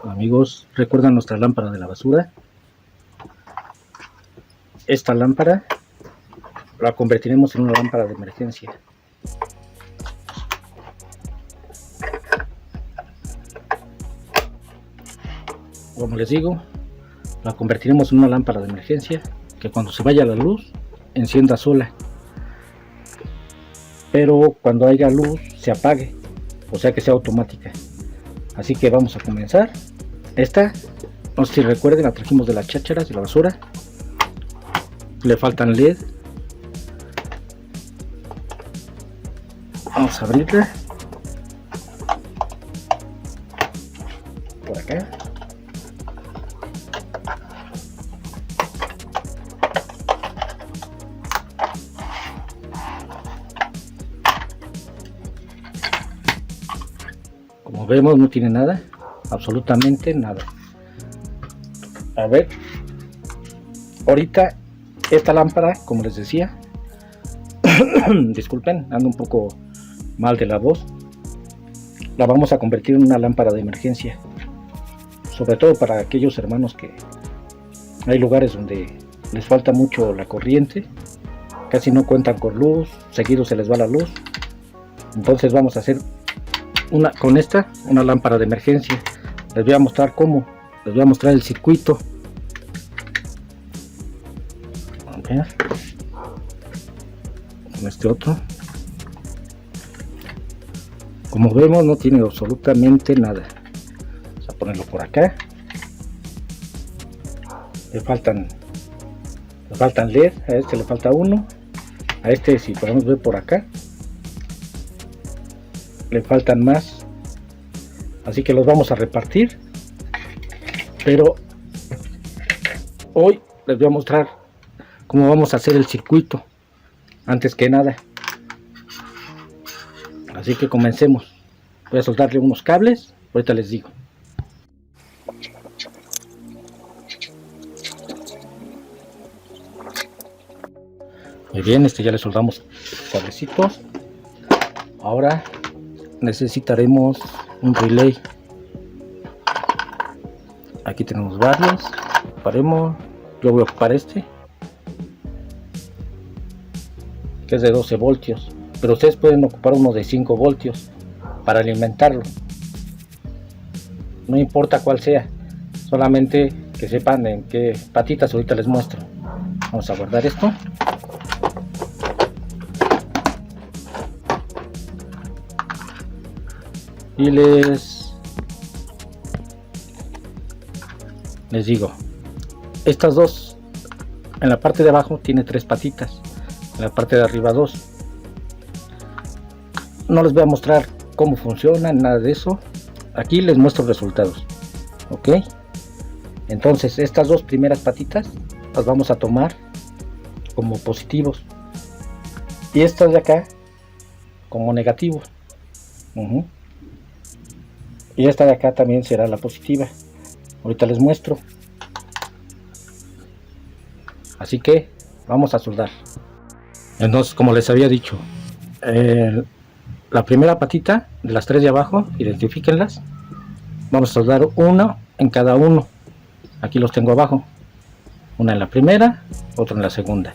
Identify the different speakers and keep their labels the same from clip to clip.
Speaker 1: Amigos, ¿recuerdan nuestra lámpara de la basura? Esta lámpara la convertiremos en una lámpara de emergencia. Como les digo, la convertiremos en una lámpara de emergencia que cuando se vaya la luz encienda sola, pero cuando haya luz se apague, o sea que sea automática. Así que vamos a comenzar. Esta, no sé si recuerden, la trajimos de las chácharas, de la basura. Le faltan LED. Vamos a abrirla por acá. Como vemos, no tiene nada, absolutamente nada. A ver, ahorita esta lámpara, como les decía, disculpen, ando un poco mal de la voz, la vamos a convertir en una lámpara de emergencia, sobre todo para aquellos hermanos que hay lugares donde les falta mucho la corriente, casi no cuentan con luz, seguido se les va la luz. Entonces vamos a hacer con esta una lámpara de emergencia. Les voy a mostrar cómo, les voy a mostrar el circuito. A ver, con este otro, como vemos, no tiene absolutamente nada. Vamos a ponerlo por acá. Le faltan LED, a este le falta uno, a este, si podemos ver por acá, le faltan más, así que los vamos a repartir. Pero hoy les voy a mostrar cómo vamos a hacer el circuito antes que nada, así que comencemos. Voy a soltarle unos cables, ahorita les digo. Muy bien, ya le soldamos cablecitos. Ahora necesitaremos un relay. Aquí tenemos varios. Ocuparemos, yo voy a ocupar este, que es de 12 voltios, pero ustedes pueden ocupar uno de 5 voltios para alimentarlo. No importa cuál sea, solamente que sepan en qué patitas. Ahorita les muestro. Vamos a guardar esto. Y les digo, estas dos, en la parte de abajo tiene 3 patitas, en la parte de arriba 2. No les voy a mostrar cómo funciona, nada de eso. Aquí les muestro resultados. Ok, entonces estas dos primeras patitas las vamos a tomar como positivos y estas de acá como negativos. Y esta de acá también será la positiva. Ahorita les muestro. Así que vamos a soldar. Entonces, como les había dicho, la primera patita de las 3 de abajo, identifíquenlas. Vamos a soldar uno en cada uno. Aquí los tengo abajo. Una en la primera, otra en la segunda.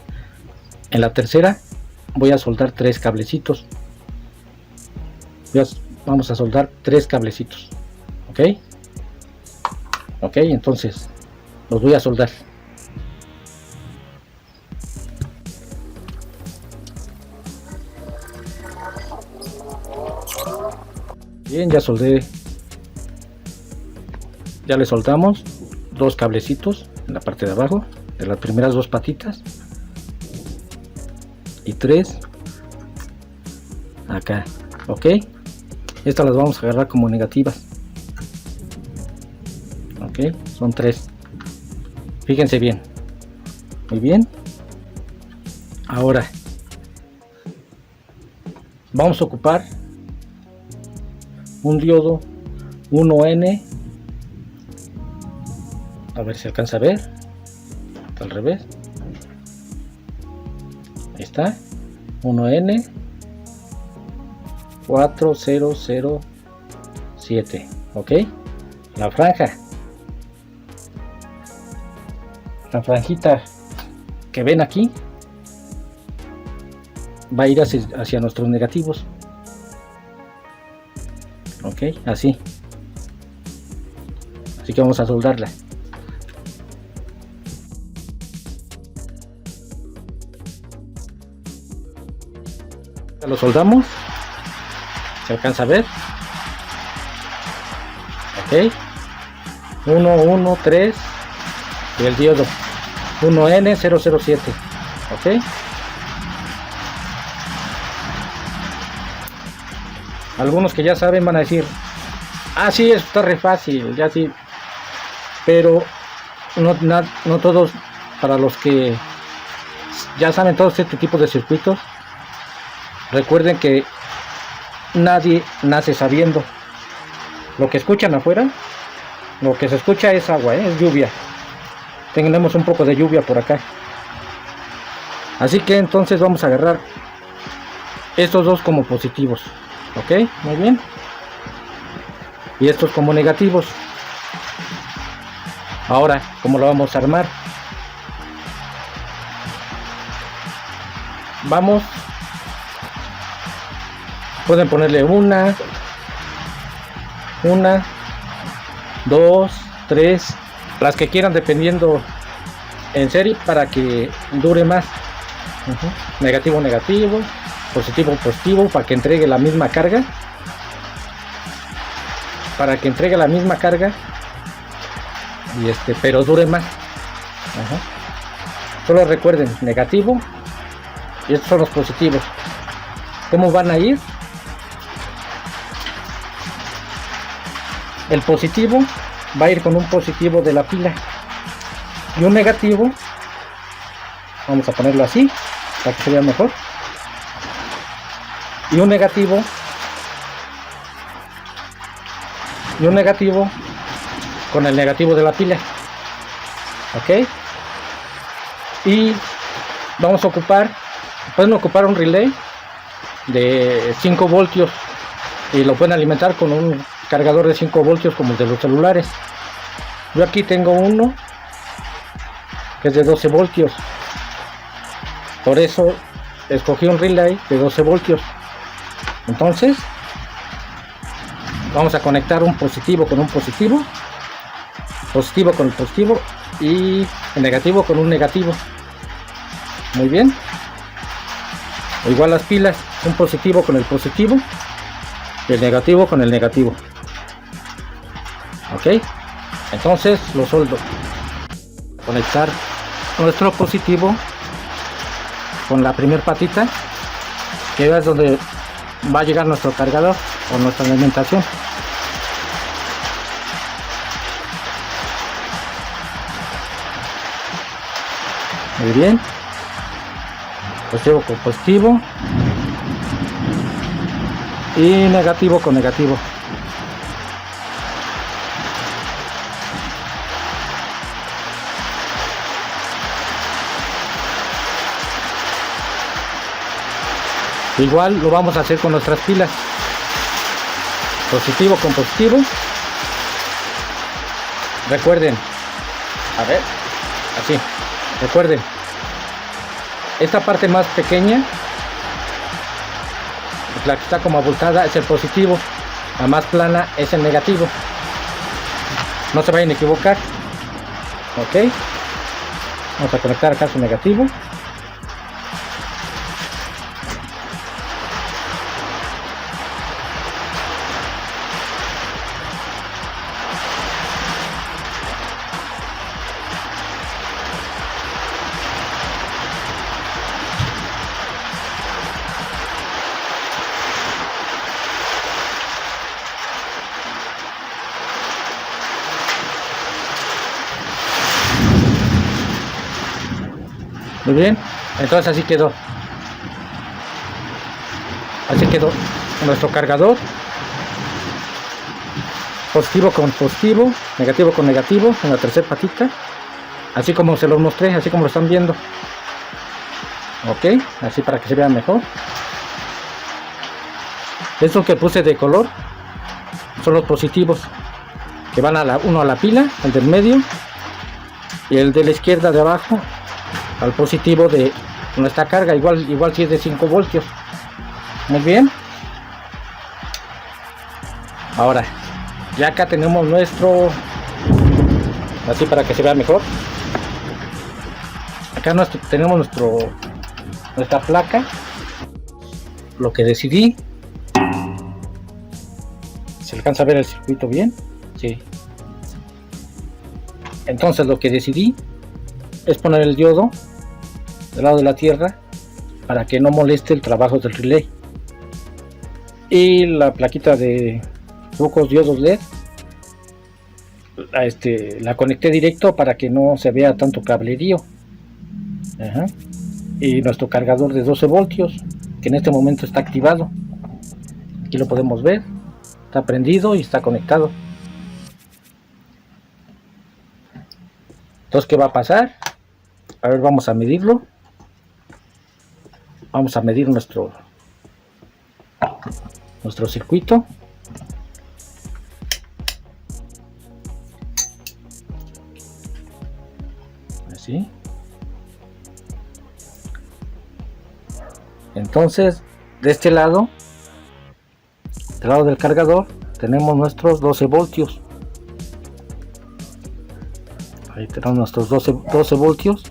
Speaker 1: En la tercera voy a soldar 3 cablecitos. Vamos a soldar 3 cablecitos. Ok, entonces los voy a soldar. Bien, ya soldé. Ya le soltamos 2 cablecitos en la parte de abajo de las primeras 2 patitas y 3 acá. Ok, estas las vamos a agarrar como negativas. Ok, son 3. Fíjense bien. Muy bien. Ahora vamos a ocupar un diodo 1N. A ver si alcanza a ver. Está al revés. Ahí está. 1N 4007. Ok, la franja, la franjita que ven aquí va a ir hacia nuestros negativos. Ok, así que vamos a soldarla. Ya lo soldamos, se alcanza a ver. Ok, 1, 1, 3 y el diodo 1N007. ok, algunos que ya saben van a decir, ah, sí, esto está re fácil, ya sí, pero no todos. Para los que ya saben todo este tipo de circuitos, recuerden que nadie nace sabiendo. Lo que escuchan afuera, lo que se escucha es agua, es lluvia. Tenemos un poco de lluvia por acá. Así que entonces vamos a agarrar estos dos como positivos. Ok, muy bien. Y estos como negativos. Ahora, ¿cómo lo vamos a armar? Vamos. Pueden ponerle una, 2, 3, las que quieran, dependiendo en serie, para que dure más. Negativo, negativo, positivo, positivo, para que entregue la misma carga. Y pero dure más. Solo recuerden, negativo, y estos son los positivos. ¿Cómo van a ir? El positivo va a ir con un positivo de la pila y un negativo, vamos a ponerlo así para que se vea mejor, y un negativo con el negativo de la pila. Ok, y vamos a pueden ocupar un relay de 5 voltios y lo pueden alimentar con un cargador de 5 voltios como el de los celulares. Yo aquí tengo uno que es de 12 voltios, por eso escogí un relay de 12 voltios. Entonces vamos a conectar un positivo con un positivo, positivo con el positivo, y el negativo con un negativo. Muy bien. Igual las pilas, un positivo con el positivo y el negativo con el negativo. Ok, entonces lo soldo. Conectar nuestro positivo con la primera patita, que es donde va a llegar nuestro cargador o nuestra alimentación. Muy bien. Positivo con positivo y negativo con negativo. Igual lo vamos a hacer con nuestras pilas. Positivo con positivo. Recuerden, a ver, así, recuerden, esta parte más pequeña, la que está como abultada, es el positivo, la más plana es el negativo. No se vayan a equivocar. Ok, vamos a conectar acá su negativo. Muy bien, entonces así quedó nuestro cargador, positivo con positivo, negativo con negativo en la tercera patita, así como se los mostré, así como lo están viendo. Ok, así para que se vea mejor. Estos que puse de color son los positivos, que van uno a la pila, el del medio, y el de la izquierda de abajo al positivo de nuestra carga, igual si es de 5 voltios. Muy bien. Ahora ya acá tenemos nuestro, así para que se vea mejor, acá tenemos nuestra placa. Lo que decidí, ¿se alcanza a ver el circuito bien? Sí. Entonces lo que decidí es poner el diodo del lado de la tierra para que no moleste el trabajo del relay, y la plaquita de pocos diodos LED la conecté directo para que no se vea tanto cablerío. Ajá. Y nuestro cargador de 12 voltios que en este momento está activado, aquí lo podemos ver, está prendido y está conectado. Entonces, ¿qué va a pasar? A ver, vamos a medirlo. Vamos a medir nuestro circuito. Así. Entonces, de este lado, del lado del cargador, tenemos nuestros 12 voltios. Ahí tenemos nuestros 12 voltios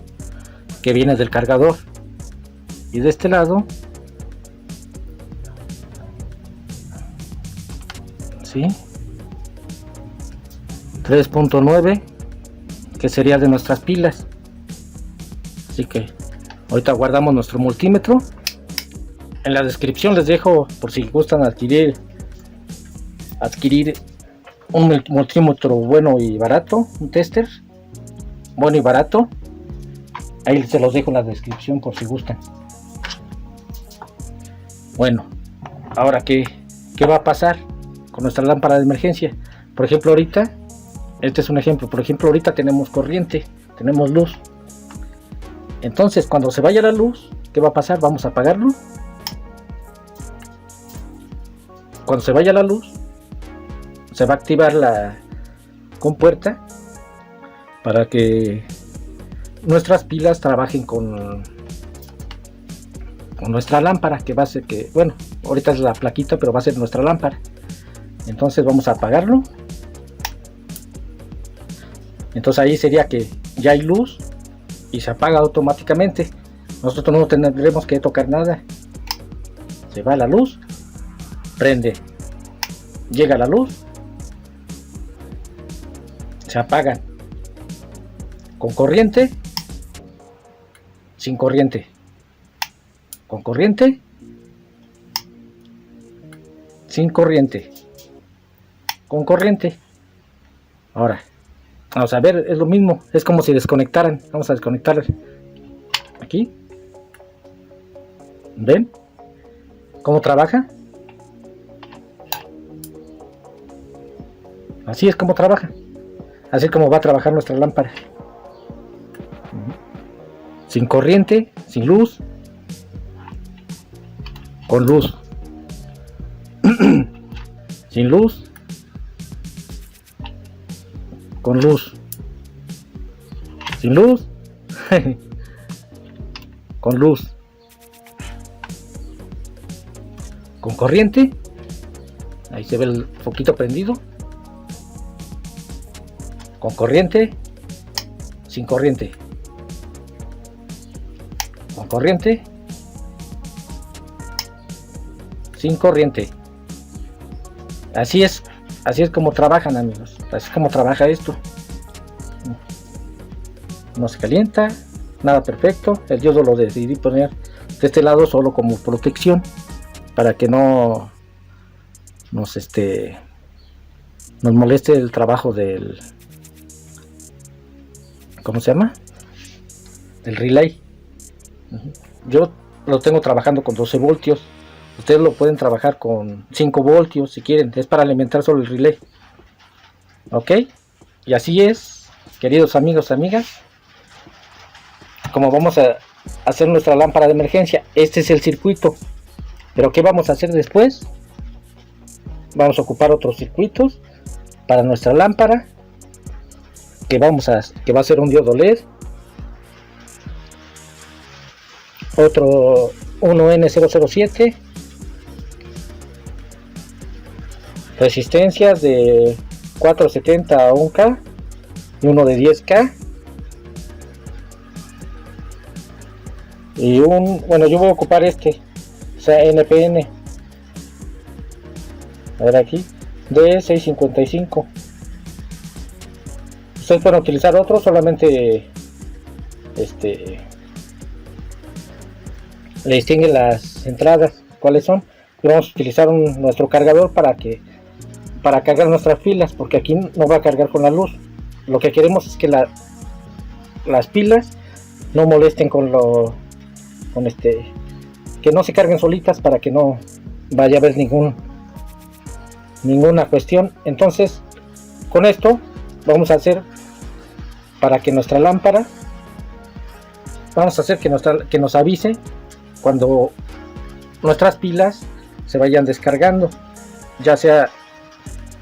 Speaker 1: que viene del cargador. Y de este lado, ¿sí? 3.9, que sería de nuestras pilas. Así que ahorita guardamos nuestro multímetro. En la descripción les dejo, por si gustan adquirir un multímetro bueno y barato, un tester bueno y barato. Ahí se los dejo en la descripción por si gustan. Bueno, ahora ¿qué va a pasar con nuestra lámpara de emergencia? Por ejemplo, ahorita, este es un ejemplo, por ejemplo, ahorita tenemos corriente, tenemos luz. Entonces, cuando se vaya la luz, ¿qué va a pasar? Vamos a apagarlo. Cuando se vaya la luz, se va a activar la compuerta para que nuestras pilas trabajen con nuestra lámpara, que va a ser que, bueno, ahorita es la plaquita, pero va a ser nuestra lámpara. Entonces vamos a apagarlo. Entonces ahí sería que ya hay luz y se apaga automáticamente. Nosotros no tendremos que tocar nada. Se va la luz, prende, llega la luz, se apagan con corriente, sin corriente, con corriente, sin corriente, con corriente. Ahora vamos a ver, es lo mismo, es como si desconectaran. Vamos a desconectar aquí. ¿Ven cómo trabaja? Así es como trabaja. Así es como va a trabajar nuestra lámpara. Sin corriente, sin luz, con luz. Sin luz, con luz, sin luz, con luz, con corriente. Ahí se ve el foquito prendido. Con corriente, sin corriente, con corriente, sin corriente. Así es como trabajan, amigos. Así es como trabaja esto. No se calienta, nada, perfecto. El diodo lo decidí poner de este lado solo como protección, para que no nos moleste el trabajo del, ¿cómo se llama? El relay. Yo lo tengo trabajando con 12 voltios. Ustedes lo pueden trabajar con 5 voltios si quieren. Es para alimentar solo el relay. Ok. Y así es, queridos amigos, amigas, como vamos a hacer nuestra lámpara de emergencia. Este es el circuito. Pero ¿qué vamos a hacer después? Vamos a ocupar otros circuitos para nuestra lámpara, que va a ser un diodo LED, otro 1N007, resistencias de 470 a 1K y uno de 10K, y bueno, yo voy a ocupar o sea, NPN, a ver aquí, de 655. Ustedes pueden utilizar otro, solamente le distinguen las entradas cuáles son, y vamos a utilizar nuestro cargador para cargar nuestras pilas, porque aquí no va a cargar con la luz. Lo que queremos es que las pilas no molesten que no se carguen solitas, para que no vaya a haber ninguna cuestión. Entonces, con esto vamos a hacer para que nuestra lámpara, vamos a hacer que nos avise cuando nuestras pilas se vayan descargando, ya sea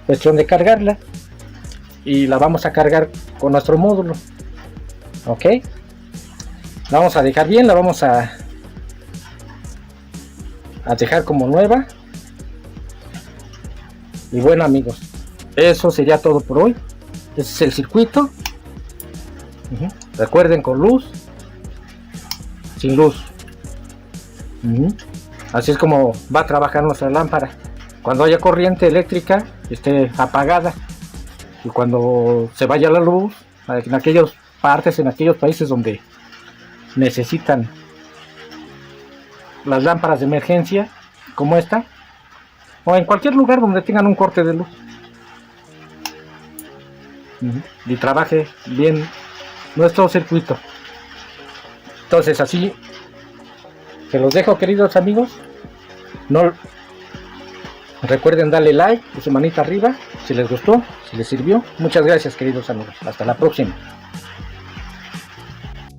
Speaker 1: cuestión de cargarla, y la vamos a cargar con nuestro módulo. Ok, la vamos a dejar bien, la vamos a dejar como nueva. Y bueno, amigos, eso sería todo por hoy. Este es el circuito. Recuerden, con luz, sin luz. Así es como va a trabajar nuestra lámpara. Cuando haya corriente eléctrica, esté apagada, y cuando se vaya la luz, en aquellas partes, en aquellos países donde necesitan las lámparas de emergencia como esta, o en cualquier lugar donde tengan un corte de luz, y trabaje bien nuestro circuito. Entonces, así se los dejo, queridos amigos. No recuerden darle like y su manita arriba si les gustó, si les sirvió. Muchas gracias, queridos amigos. Hasta la próxima.